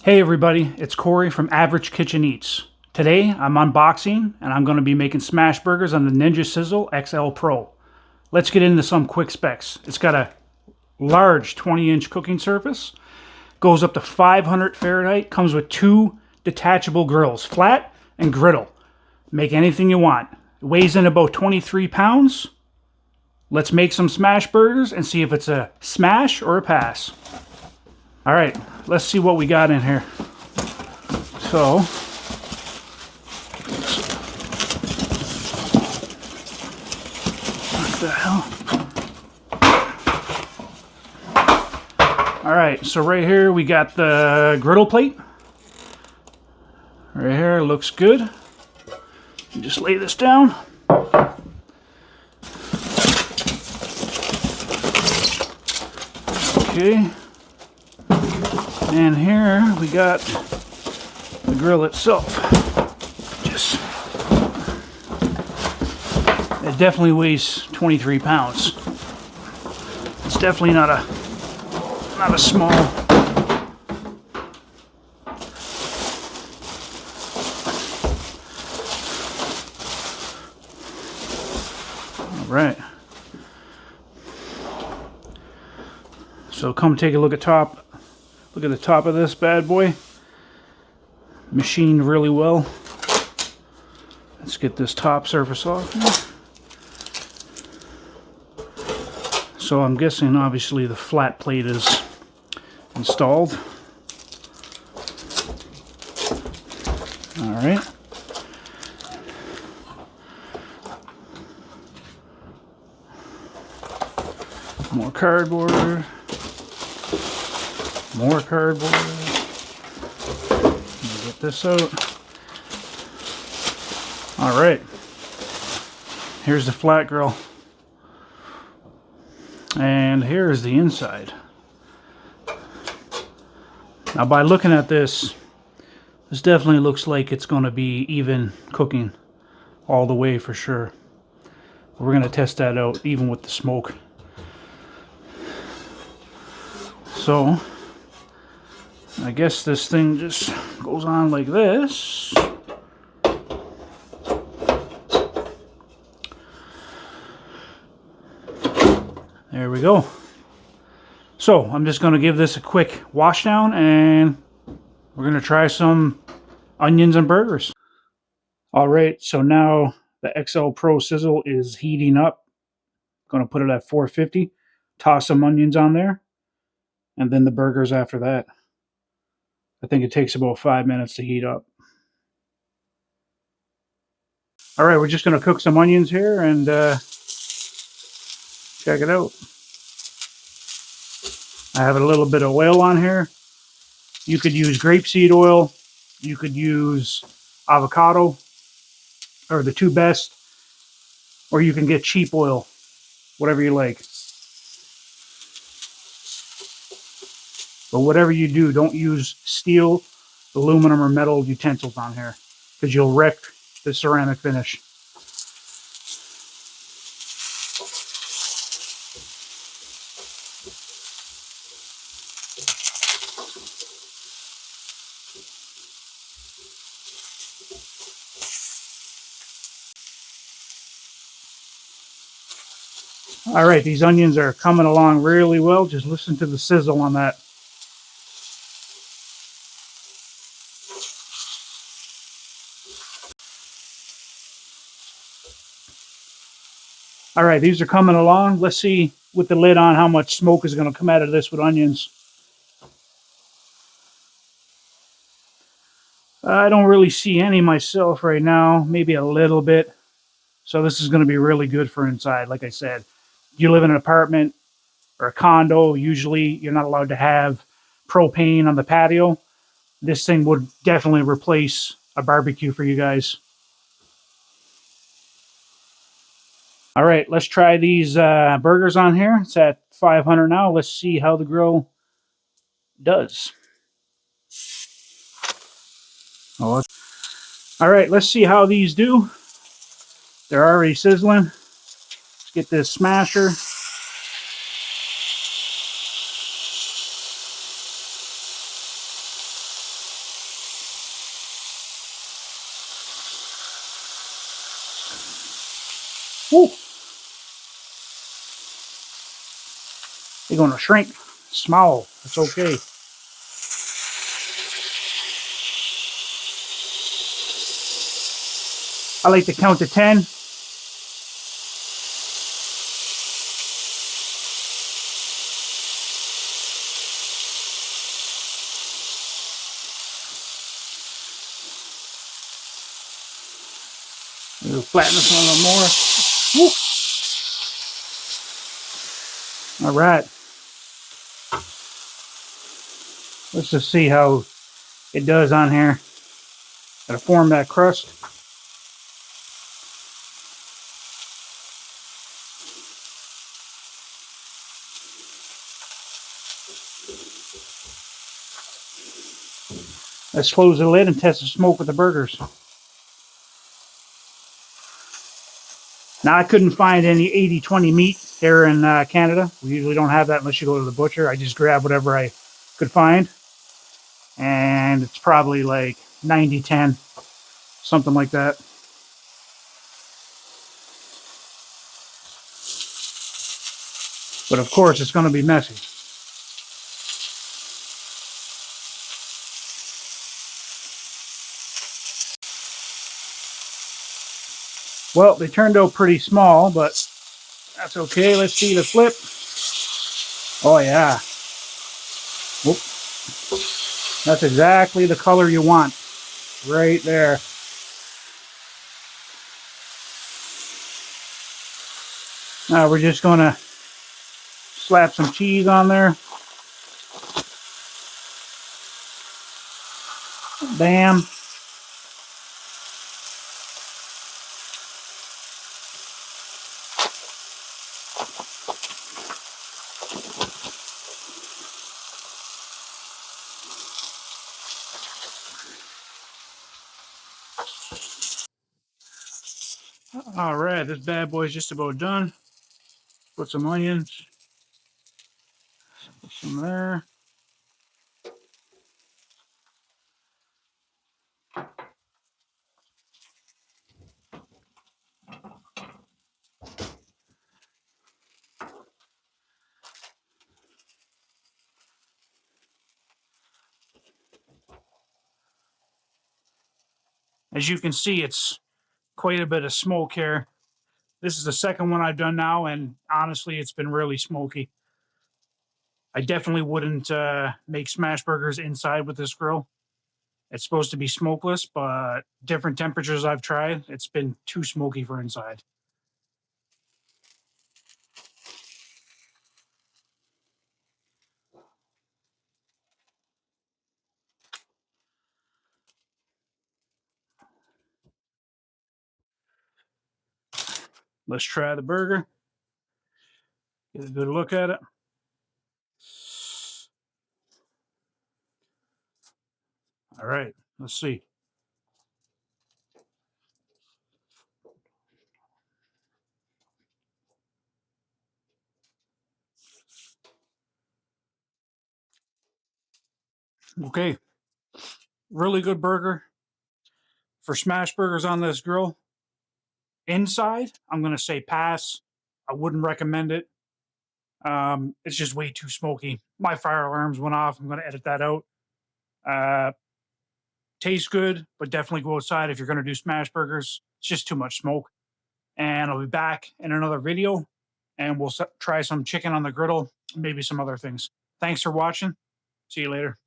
Hey everybody, it's Corey from AverageKitchenEats. Today I'm unboxing and I'm going to be making smash burgers on the Ninja Sizzle XL Pro. Let's get into some quick specs. It's got a large 20-inch cooking surface, goes up to 500 Fahrenheit, comes with two detachable grills, flat and griddle. Make anything you want. It weighs in about 23 pounds. Let's make some smash burgers and see if it's a smash or a pass. All right, let's see what we got in here. So, what the hell? All right, so right here we got the griddle plate. Right here, looks good. Just lay this down. Okay. And here we got the grill itself. It definitely weighs 23 pounds. It's definitely not a small. All right. So come take a look at top. Look at the top of this bad boy. Machined really well. Let's get this top surface off here. So I'm guessing obviously the flat plate is installed. All right. More cardboard. More cardboard. Get this out. All right. Here's the flat grill. And here's the inside. Now by looking at this definitely looks like it's going to be even cooking all the way for sure. We're going to test that out even with the smoke. So I guess this thing just goes on like this. There we go. So I'm just going to give this a quick wash down and we're going to try some onions and burgers. All right, so now the XL Pro Sizzle is heating up. Going to put it at 450. Toss some onions on there and then the burgers after that. I think it takes about 5 minutes to heat up. All right, we're just going to cook some onions here and check it out. I have a little bit of oil on here. You could use grapeseed oil. You could use avocado, or the two best. Or you can get cheap oil, whatever you like. But whatever you do, don't use steel, aluminum, or metal utensils on here because you'll wreck the ceramic finish. All right, these onions are coming along really well. Just listen to the sizzle on that. All right, these are coming along. Let's see with the lid on how much smoke is going to come out of this with onions. I don't really see any myself right now, maybe a little bit. So this is going to be really good for inside. Like I said, you live in an apartment or a condo, usually you're not allowed to have propane on the patio. This thing would definitely replace a barbecue for you guys. All right, let's try these burgers on here. It's at 500 now. Let's see how the grill does. Oh, all right, let's see how these do. They're already sizzling. Let's get this smasher. Woo. They're going to shrink. Small. It's okay. I like to count to 10. We'll flatten this one a little more. Woo. All right. Let's just see how it does on here. Gotta form that crust. Let's close the lid and test the smoke with the burgers. Now, I couldn't find any 80-20 meat here in Canada. We usually don't have that unless you go to the butcher. I just grab whatever I could find. And it's probably like 90-10, something like that. But of course, it's going to be messy. Well, they turned out pretty small, but that's okay. Let's see the flip. Oh, yeah. Whoop. That's exactly the color you want. Right there. Now we're just going to slap some cheese on there. Bam. All right, this bad boy's just about done. Put some onions. Put some there. As you can see, it's quite a bit of smoke here. This is the second one I've done now, and honestly, it's been really smoky. I definitely wouldn't make smash burgers inside with this grill. It's supposed to be smokeless, but different temperatures I've tried, it's been too smoky for inside. Let's try the burger. Get a good look at it. All right, let's see. Okay, really good burger. For smash burgers on this grill, inside, I'm going to say pass. I wouldn't recommend it. It's just way too smoky. My fire alarms went off. I'm going to edit that out. Uh, Tastes good, but definitely go outside if you're going to do smash burgers. It's just too much smoke. And I'll be back in another video, and we'll try some chicken on the griddle, maybe some other things. Thanks for watching. See you later.